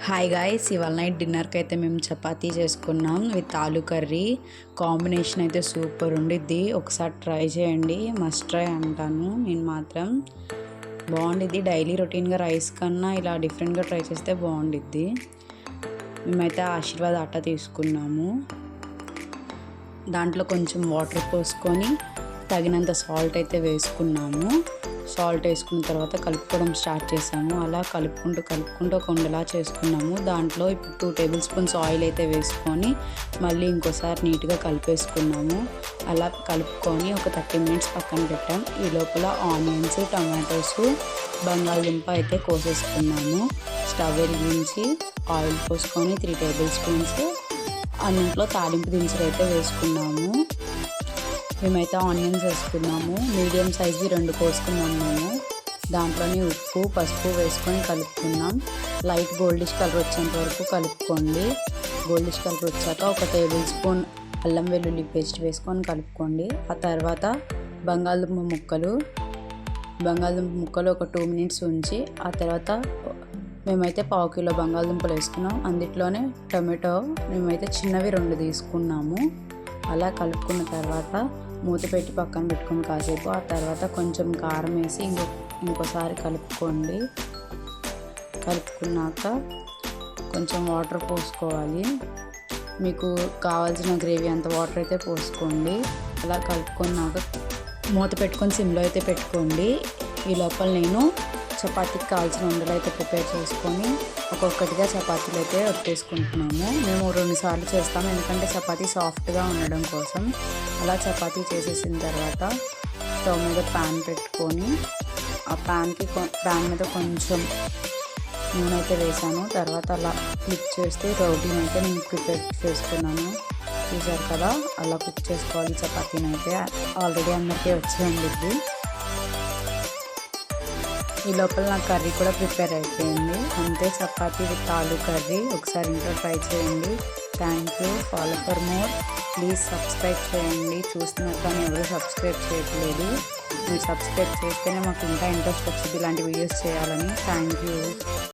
Hi guys, ఇవాళ night డిన్నర్కి అయితే మేము చపాతీ చేసుకున్నాం విత్ ఆలూ కర్రీ. కాంబినేషన్ అయితే సూపర్ ఉండిద్ది. ఒకసారి ట్రై చేయండి, మస్ట్ ట్రై అంటాను నేను మాత్రం. బాగుండిద్ది. డైలీ రొటీన్గా రైస్ కన్నా ఇలా డిఫరెంట్గా ట్రై చేస్తే బాగుండిద్ది. మేమైతే ఆశీర్వాద్ ఆటా తీసుకున్నాము. దాంట్లో కొంచెం వాటర్ పోసుకొని తగినంత సాల్ట్ అయితే వేసుకున్నాము. సాల్ట్ వేసుకున్న తర్వాత కలుపుకోవడం స్టార్ట్ చేసాము. అలా కలుపుకుంటూ ఒక ఉండలా చేసుకున్నాము. దాంట్లో ఇప్పుడు 2 టేబుల్ స్పూన్స్ ఆయిల్ అయితే వేసుకొని మళ్ళీ ఇంకోసారి నీట్గా కలిపేసుకున్నాము. అలా కలుపుకొని ఒక 30 మినిట్స్ పక్కన పెట్టాం. ఈ లోపల ఆనియన్స్, టమాటోస్, బంగాళదుంప అయితే కోసేసుకున్నాము. స్టవ్ వెలిగించి ఆయిల్ పోసుకొని 3 టేబుల్ స్పూన్స్ అన్నింట్లో తాలింపు దినుసులు అయితే వేసుకున్నాము. మేమైతే ఆనియన్స్ వేసుకున్నాము. మీడియం సైజ్వి 2 కోసుకున్నాము మేము. దాంట్లోనే ఉప్పు, పసుపు వేసుకొని కలుపుకున్నాం. లైట్ గోల్డిష్ కలర్ వచ్చేంత వరకు కలుపుకోండి. గోల్డిష్ కలర్ వచ్చాక ఒక టేబుల్ స్పూన్ అల్లం వెల్లుల్లి పేస్ట్ వేసుకొని కలుపుకోండి. ఆ తర్వాత బంగాళదుంప ముక్కలు ఒక 2 మినిట్స్ ఉంచి ఆ తర్వాత మేమైతే 1/2 కిలో బంగాళదుంపలు వేసుకున్నాం. అందులోనే టొమాటో మేమైతే చిన్నవి 2 తీసుకున్నాము. అలా కలుపుకున్న తర్వాత మూత పెట్టి పక్కన పెట్టుకొని కాసేపు ఆ తర్వాత కొంచెం కారం వేసి ఇంకోసారి కలుపుకోండి. కలుపుకున్నాక కొంచెం వాటర్ పోసుకోవాలి. మీకు కావాల్సిన గ్రేవీ అంత వాటర్ అయితే పోసుకోండి. అలా కలుపుకున్నాక మూత పెట్టుకొని సిమ్లో అయితే పెట్టుకోండి. ఈ లోపల నేను చపాతీకి కావాల్సిన ఉండలు అయితే ప్రిపేర్ చేసుకొని ఒక్కొక్కటిగా చపాతీలు అయితే ఒత్తేసుకుంటున్నాము. మేము 2 సార్లు చేస్తాము, ఎందుకంటే చపాతీ సాఫ్ట్గా ఉండడం కోసం. అలా చపాతీ చేసేసిన తర్వాత స్టవ్ మీద ప్యాన్ పెట్టుకొని ఆ ప్యాన్ మీద కొంచెం నూనె అయితే వేసాను. తర్వాత అలా క్లిక్ చేస్తే రోటీని అయితే నేను ప్రిపేర్ చేసుకున్నాను. చూసారు కదా, అలా కుక్ చేసుకోవాలి చపాతీని అయితే. ఆల్రెడీ అందరికీ వచ్చి ఉండిద్ది. ఈ లోపల నా కర్రీ కూడా ప్రిపేర్ అయిపోయింది. అంతే, చపాతీ విత్ ఆలూ కర్రీ. ఒకసారి ఇంట్లో ట్రై చేయండి. Thank you. Follow for more. Please subscribe చేయండి. చూస్తున్నారు కానీ ఎవరు సబ్స్క్రైబ్ చేయట్లేదు. మీరు సబ్స్క్రైబ్ చేస్తేనే మాకు ఇంకా ఇంట్రెస్ట్ వచ్చింది ఇలాంటి వీడియోస్ చేయాలని. Thank you.